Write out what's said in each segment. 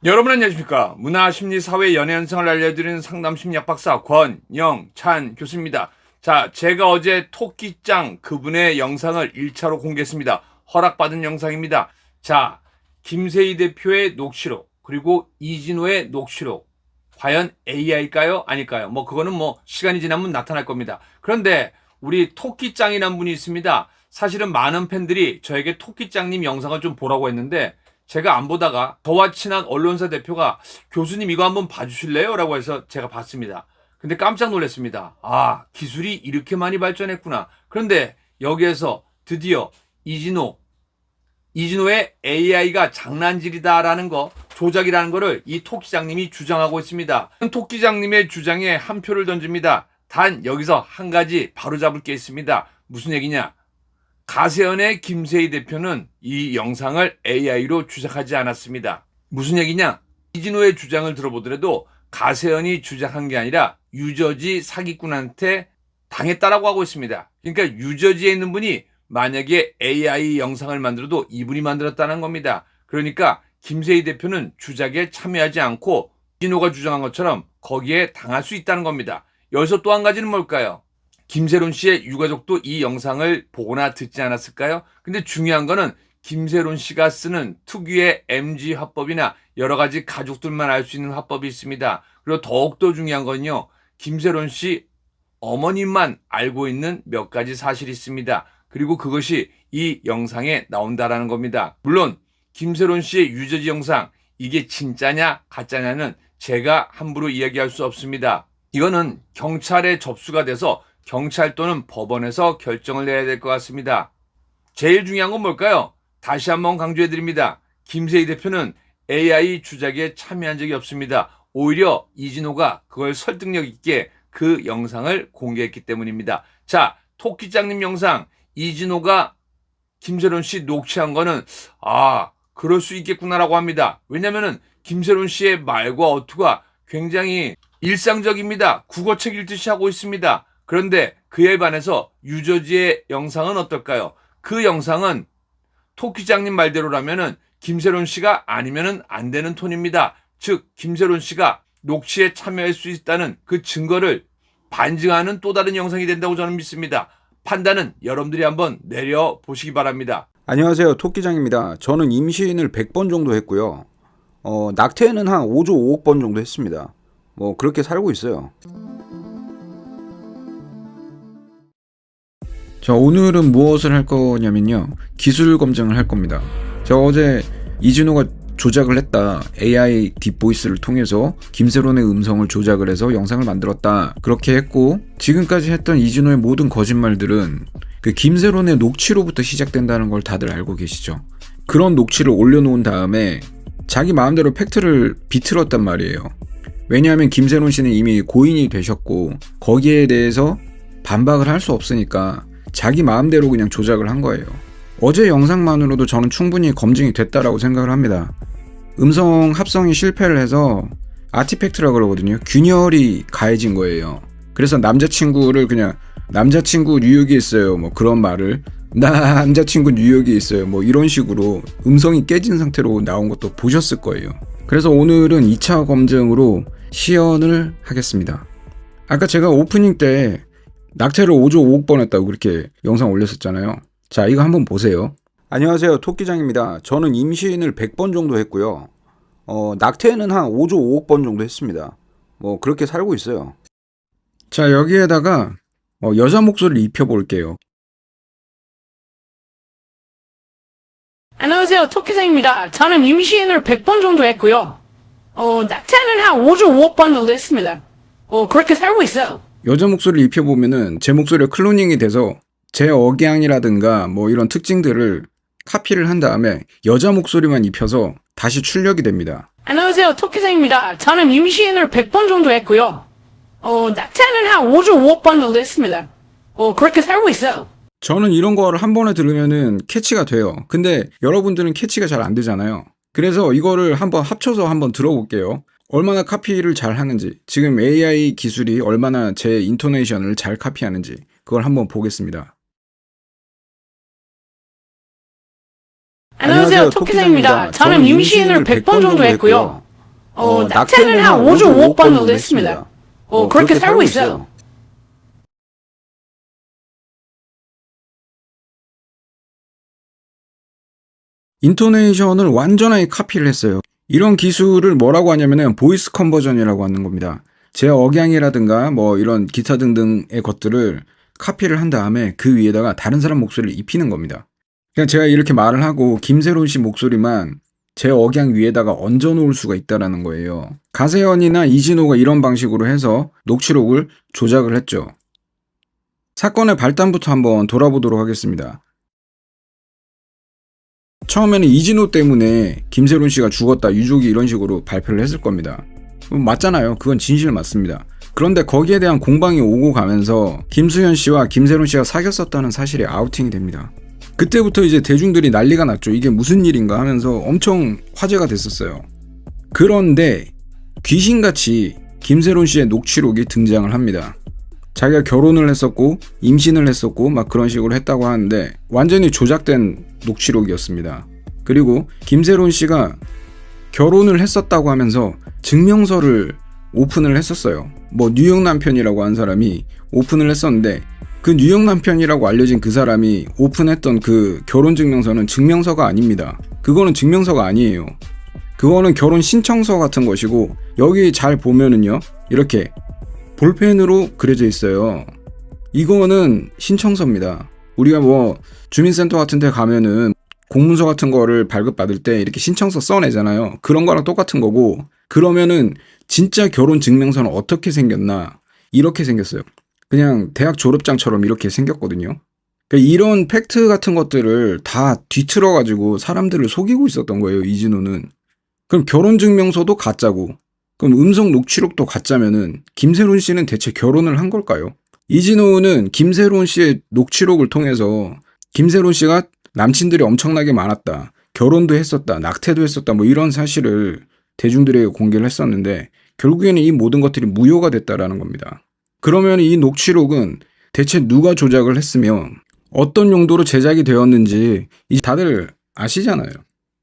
여러분 안녕하십니까. 문화심리사회 연애현상을 알려드리는 상담심리학박사 권영찬 교수입니다. 자, 제가 어제 토끼짱 그분의 영상을 1차로 공개했습니다. 허락받은 영상입니다. 자, 김세희 대표의 녹취록 그리고 이진호의 녹취록 과연 AI일까요? 아닐까요? 그거는 시간이 지나면 나타날 겁니다. 그런데 우리 토끼짱이라는 분이 있습니다. 사실은 많은 팬들이 저에게 토끼짱님 영상을 좀 보라고 했는데 제가 안 보다가 저와 친한 언론사 대표가 교수님 이거 한번 봐주실래요? 라고 해서 제가 봤습니다. 근데 깜짝 놀랐습니다. 아, 기술이 이렇게 많이 발전했구나. 그런데 여기에서 드디어 이진호의 AI가 장난질이다라는 거, 조작이라는 거를 이 토끼장님이 주장하고 있습니다. 토끼장님의 주장에 한 표를 던집니다. 단 여기서 한 가지 바로잡을 게 있습니다. 무슨 얘기냐? 가세연의 김세희 대표는 이 영상을 AI로 주작하지 않았습니다. 무슨 얘기냐? 이진호의 주장을 들어보더라도 가세연이 주작한 게 아니라 유저지 사기꾼한테 당했다라고 하고 있습니다. 그러니까 유저지에 있는 분이 만약에 AI 영상을 만들어도 이분이 만들었다는 겁니다. 그러니까 김세희 대표는 주작에 참여하지 않고 이진호가 주장한 것처럼 거기에 당할 수 있다는 겁니다. 여기서 또 한 가지는 뭘까요? 김세론 씨의 유가족도 이 영상을 보거나 듣지 않았을까요? 근데 중요한 거는 김세론 씨가 쓰는 특유의 MG 화법이나 여러 가지 가족들만 알 수 있는 화법이 있습니다. 그리고 더욱더 중요한 건요. 김세론 씨 어머님만 알고 있는 몇 가지 사실이 있습니다. 그리고 그것이 이 영상에 나온다라는 겁니다. 물론 김세론 씨의 유저지 영상 이게 진짜냐 가짜냐는 제가 함부로 이야기할 수 없습니다. 이거는 경찰에 접수가 돼서 경찰 또는 법원에서 결정을 내야 될 것 같습니다. 제일 중요한 건 뭘까요? 다시 한번 강조해드립니다. 김세희 대표는 AI 주작에 참여한 적이 없습니다. 오히려 이진호가 그걸 설득력 있게 그 영상을 공개했기 때문입니다. 자, 토끼장님 영상 이진호가 김세론 씨 녹취한 거는 그럴 수 있겠구나라고 합니다. 왜냐면은 김세론 씨의 말과 어투가 굉장히 일상적입니다. 국어책 읽듯이 하고 있습니다. 그런데 그에 반해서 유저지의 영상은 어떨까요? 그 영상은 토끼장님 말대로라면은 김세론 씨가 아니면은 안 되는 톤입니다. 즉 김세론 씨가 녹취에 참여할 수 있다는 그 증거를 반증하는 또 다른 영상이 된다고 저는 믿습니다. 판단은 여러분들이 한번 내려보시기 바랍니다. 안녕하세요. 토끼장입니다. 저는 임신을 100번 정도 했고요. 낙태는 한 5조 5억 번 정도 했습니다. 그렇게 살고 있어요. 자, 오늘은 무엇을 할 거냐면요. 기술 검증을 할 겁니다. 제가 어제 이진호가 조작을 했다. AI 딥보이스를 통해서 김세론의 음성을 조작을 해서 영상을 만들었다. 그렇게 했고 지금까지 했던 이진호의 모든 거짓말들은 그 김세론의 녹취로부터 시작된다는 걸 다들 알고 계시죠. 그런 녹취를 올려놓은 다음에 자기 마음대로 팩트를 비틀었단 말이에요. 왜냐하면 김세론 씨는 이미 고인이 되셨고 거기에 대해서 반박을 할 수 없으니까 자기 마음대로 그냥 조작을 한 거예요. 어제 영상만으로도 저는 충분히 검증이 됐다라고 생각을 합니다. 음성 합성이 실패를 해서 아티팩트라고 그러거든요. 균열이 가해진 거예요. 그래서 남자친구를 그냥 남자친구 뉴욕에 있어요. 그런 말을 남자친구 뉴욕에 있어요. 이런 식으로 음성이 깨진 상태로 나온 것도 보셨을 거예요. 그래서 오늘은 2차 검증으로 시연을 하겠습니다. 아까 제가 오프닝 때 낙태를 5조 5억 번 했다고 그렇게 영상 올렸었잖아요. 자, 이거 한번 보세요. 안녕하세요. 토끼장입니다. 저는 임신을 100번 정도 했고요. 낙태는 한 5조 5억 번 정도 했습니다. 그렇게 살고 있어요. 자, 여기에다가 여자 목소리를 입혀볼게요. 안녕하세요. 토끼장입니다. 저는 임신을 100번 정도 했고요. 낙태는 한 5조 5억 번 정도 했습니다. 그렇게 살고 있어요. 여자 목소리를 입혀보면은 제 목소리가 클로닝이 돼서 제 억양이라든가 이런 특징들을 카피를 한 다음에 여자 목소리만 입혀서 다시 출력이 됩니다. 안녕하세요. 토끼장입니다. 저는 임신을 100번 정도 했고요. 낙태는 한 5조 5억 번 정도 했습니다. 그렇게 살고 있어요. 저는 이런 거를 한 번에 들으면은 캐치가 돼요. 근데 여러분들은 캐치가 잘 안 되잖아요. 그래서 이거를 한번 합쳐서 한번 들어볼게요. 얼마나 카피를 잘 하는지, 지금 AI 기술이 얼마나 제 인토네이션을 잘 카피하는지 그걸 한번 보겠습니다. 안녕하세요. 토끼장입니다. 저는 임신을 100번 정도 했고요. 낙태는 한 5주 5번 정도 했습니다. 그렇게 살고 있어요. 인토네이션을 완전하게 카피를 했어요. 이런 기술을 뭐라고 하냐면은 보이스 컨버전이라고 하는 겁니다. 제 억양이라든가 뭐 이런 기타 등등의 것들을 카피를 한 다음에 그 위에다가 다른 사람 목소리를 입히는 겁니다. 그냥 제가 이렇게 말을 하고 김세론 씨 목소리만 제 억양 위에다가 얹어 놓을 수가 있다라는 거예요. 가세현이나 이진호가 이런 방식으로 해서 녹취록을 조작을 했죠. 사건의 발단부터 한번 돌아보도록 하겠습니다. 처음에는 이진호 때문에 김세론 씨가 죽었다, 유족이 이런 식으로 발표를 했을 겁니다. 맞잖아요. 그건 진실 맞습니다. 그런데 거기에 대한 공방이 오고 가면서 김수현 씨와 김세론 씨가 사귀었었다는 사실이 아우팅이 됩니다. 그때부터 이제 대중들이 난리가 났죠. 이게 무슨 일인가 하면서 엄청 화제가 됐었어요. 그런데 귀신같이 김세론 씨의 녹취록이 등장을 합니다. 자기가 결혼을 했었고 임신을 했었고 막 그런 식으로 했다고 하는데 완전히 조작된 녹취록이었습니다. 그리고 김세론 씨가 결혼을 했었다고 하면서 증명서를 오픈을 했었어요. 뭐 뉴욕 남편이라고 한 사람이 오픈을 했었는데 그 뉴욕 남편이라고 알려진 그 사람이 오픈했던 그 결혼 증명서는 증명서가 아닙니다. 그거는 증명서가 아니에요. 그거는 결혼 신청서 같은 것이고 여기 잘 보면은요 이렇게 볼펜으로 그려져 있어요. 이거는 신청서입니다. 우리가 뭐 주민센터 같은 데 가면은 공문서 같은 거를 발급받을 때 이렇게 신청서 써내잖아요. 그런 거랑 똑같은 거고, 그러면은 진짜 결혼 증명서는 어떻게 생겼나? 이렇게 생겼어요. 그냥 대학 졸업장처럼 이렇게 생겼거든요. 그러니까 이런 팩트 같은 것들을 다 뒤틀어가지고 사람들을 속이고 있었던 거예요, 이진호는. 그럼 결혼 증명서도 가짜고, 그럼 음성 녹취록도 가짜면은 김세론 씨는 대체 결혼을 한 걸까요? 이진호는 김세론 씨의 녹취록을 통해서 김세론 씨가 남친들이 엄청나게 많았다, 결혼도 했었다, 낙태도 했었다, 뭐 이런 사실을 대중들에게 공개를 했었는데 결국에는 이 모든 것들이 무효가 됐다라는 겁니다. 그러면 이 녹취록은 대체 누가 조작을 했으며 어떤 용도로 제작이 되었는지 이제 다들 아시잖아요.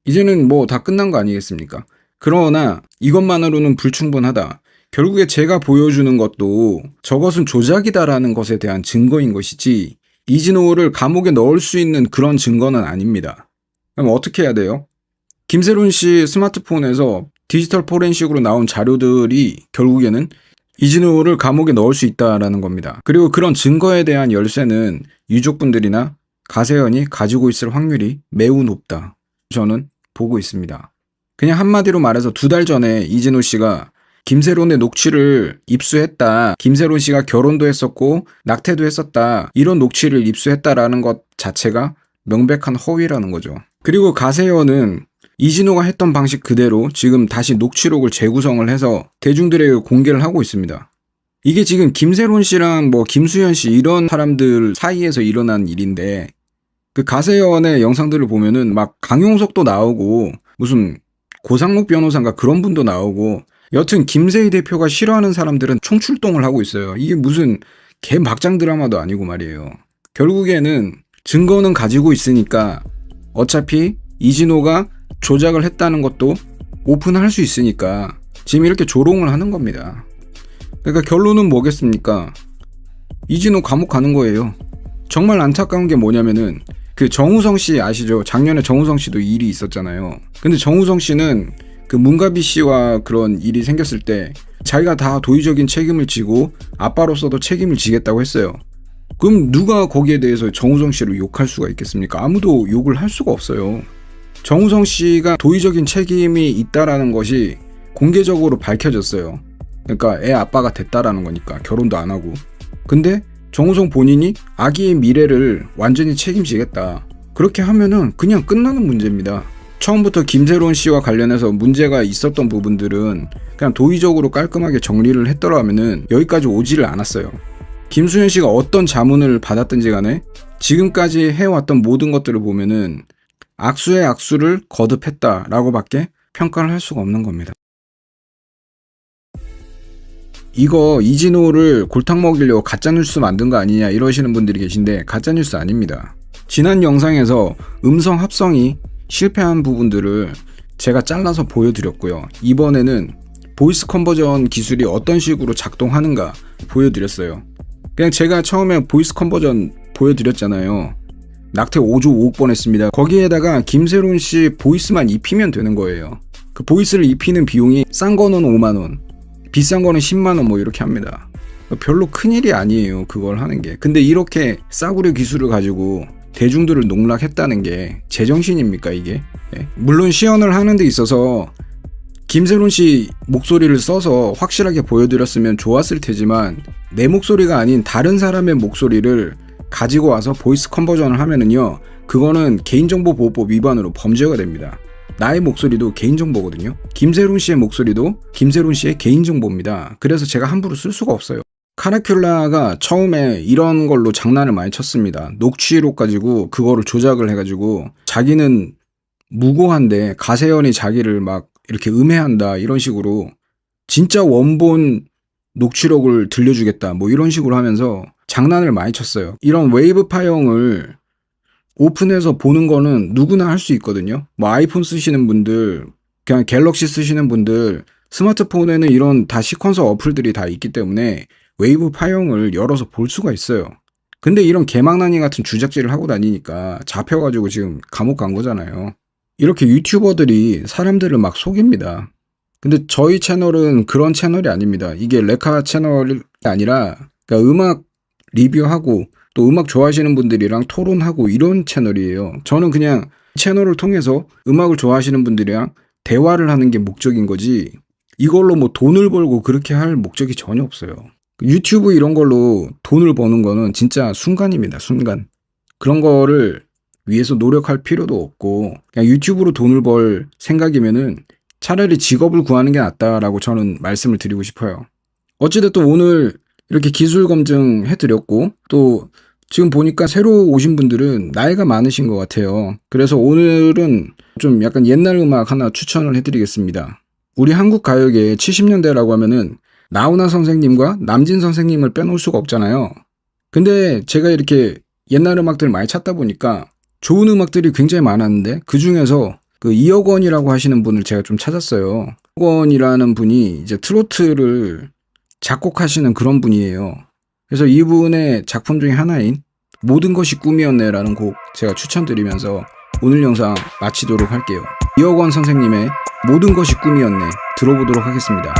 이제는 뭐 다 끝난 거 아니겠습니까? 그러나 이것만으로는 불충분하다. 결국에 제가 보여주는 것도 저것은 조작이다라는 것에 대한 증거인 것이지 이진호를 감옥에 넣을 수 있는 그런 증거는 아닙니다. 그럼 어떻게 해야 돼요? 김세론 씨 스마트폰에서 디지털 포렌식으로 나온 자료들이 결국에는 이진호를 감옥에 넣을 수 있다라는 겁니다. 그리고 그런 증거에 대한 열쇠는 유족분들이나 가세현이 가지고 있을 확률이 매우 높다. 저는 보고 있습니다. 그냥 한마디로 말해서 2달 전에 이진호 씨가 김세론의 녹취를 입수했다, 김세론 씨가 결혼도 했었고 낙태도 했었다, 이런 녹취를 입수했다라는 것 자체가 명백한 허위라는 거죠. 그리고 가세현은 이진호가 했던 방식 그대로 지금 다시 녹취록을 재구성을 해서 대중들에게 공개를 하고 있습니다. 이게 지금 김세론 씨랑 뭐 김수현 씨 이런 사람들 사이에서 일어난 일인데, 그 가세현의 영상들을 보면은 막 강용석도 나오고 무슨 고상록 변호사인가 그런 분도 나오고, 여튼 김세희 대표가 싫어하는 사람들은 총출동을 하고 있어요. 이게 무슨 개 막장 드라마도 아니고 말이에요. 결국에는 증거는 가지고 있으니까 어차피 이진호가 조작을 했다는 것도 오픈할 수 있으니까 지금 이렇게 조롱을 하는 겁니다. 그러니까 결론은 뭐겠습니까? 이진호 감옥 가는 거예요. 정말 안타까운 게 뭐냐면은 그 정우성 씨 아시죠? 작년에 정우성 씨도 일이 있었잖아요. 근데 정우성 씨는 그 문가비 씨와 그런 일이 생겼을 때 자기가 다 도의적인 책임을 지고 아빠로서도 책임을 지겠다고 했어요. 그럼 누가 거기에 대해서 정우성 씨를 욕할 수가 있겠습니까? 아무도 욕을 할 수가 없어요. 정우성 씨가 도의적인 책임이 있다라는 것이 공개적으로 밝혀졌어요. 그러니까 애 아빠가 됐다라는 거니까, 결혼도 안 하고. 근데 정우성 본인이 아기의 미래를 완전히 책임지겠다, 그렇게 하면은 그냥 끝나는 문제입니다. 처음부터 김세론 씨와 관련해서 문제가 있었던 부분들은 그냥 도의적으로 깔끔하게 정리를 했더라면은 여기까지 오지를 않았어요. 김수현 씨가 어떤 자문을 받았든지 간에 지금까지 해왔던 모든 것들을 보면은 악수의 악수를 거듭했다라고 밖에 평가를 할 수가 없는 겁니다. 이거 이진호를 골탕 먹이려고 가짜뉴스 만든 거 아니냐 이러시는 분들이 계신데 가짜뉴스 아닙니다. 지난 영상에서 음성 합성이 실패한 부분들을 제가 잘라서 보여드렸고요. 이번에는 보이스 컨버전 기술이 어떤 식으로 작동하는가 보여드렸어요. 그냥 제가 처음에 보이스 컨버전 보여드렸잖아요. 낙태 5조 5억 번 했습니다. 거기에다가 김세론 씨 보이스만 입히면 되는 거예요. 그 보이스를 입히는 비용이 싼 거는 5만원, 비싼 거는 10만원 뭐 이렇게 합니다. 별로 큰일이 아니에요, 그걸 하는 게. 근데 이렇게 싸구려 기술을 가지고 대중들을 농락했다는 게 제정신입니까, 이게? 네. 물론 시연을 하는 데 있어서 김세론 씨 목소리를 써서 확실하게 보여드렸으면 좋았을 테지만 내 목소리가 아닌 다른 사람의 목소리를 가지고 와서 보이스 컨버전을 하면은요, 그거는 개인정보보호법 위반으로 범죄가 됩니다. 나의 목소리도 개인정보거든요. 김세론 씨의 목소리도 김세론 씨의 개인정보입니다. 그래서 제가 함부로 쓸 수가 없어요. 카라큘라가 처음에 이런 걸로 장난을 많이 쳤습니다. 녹취록 가지고 그거를 조작을 해가지고 자기는 무고한데 가세연이 자기를 막 이렇게 음해한다 이런 식으로 진짜 원본 녹취록을 들려주겠다 뭐 이런 식으로 하면서 장난을 많이 쳤어요. 이런 웨이브 파형을 오픈해서 보는 거는 누구나 할 수 있거든요. 뭐 아이폰 쓰시는 분들, 그냥 갤럭시 쓰시는 분들, 스마트폰에는 이런 다 시퀀서 어플들이 다 있기 때문에 웨이브 파형을 열어서 볼 수가 있어요. 근데 이런 개망나니 같은 주작질을 하고 다니니까 잡혀가지고 지금 감옥 간 거잖아요. 이렇게 유튜버들이 사람들을 막 속입니다. 근데 저희 채널은 그런 채널이 아닙니다. 이게 레카 채널이 아니라 그러니까 음악 리뷰하고 또 음악 좋아하시는 분들이랑 토론하고 이런 채널이에요. 저는 그냥 채널을 통해서 음악을 좋아하시는 분들이랑 대화를 하는 게 목적인 거지 이걸로 뭐 돈을 벌고 그렇게 할 목적이 전혀 없어요. 유튜브 이런 걸로 돈을 버는 거는 진짜 순간입니다. 순간. 그런 거를 위해서 노력할 필요도 없고 그냥 유튜브로 돈을 벌 생각이면은 차라리 직업을 구하는 게 낫다라고 저는 말씀을 드리고 싶어요. 어찌됐든 오늘 이렇게 기술 검증 해드렸고 또 지금 보니까 새로 오신 분들은 나이가 많으신 것 같아요. 그래서 오늘은 좀 약간 옛날 음악 하나 추천을 해드리겠습니다. 우리 한국 가요계 70년대라고 하면은 나훈아 선생님과 남진 선생님을 빼놓을 수가 없잖아요. 근데 제가 이렇게 옛날 음악들을 많이 찾다 보니까 좋은 음악들이 굉장히 많았는데 그 중에서 그 이혁원이라고 하시는 분을 제가 좀 찾았어요. 이혁원이라는 분이 이제 트로트를 작곡하시는 그런 분이에요. 그래서 이분의 작품 중에 하나인 모든 것이 꿈이었네라는 곡 제가 추천드리면서 오늘 영상 마치도록 할게요. 이혁원 선생님의 모든 것이 꿈이었네 들어보도록 하겠습니다.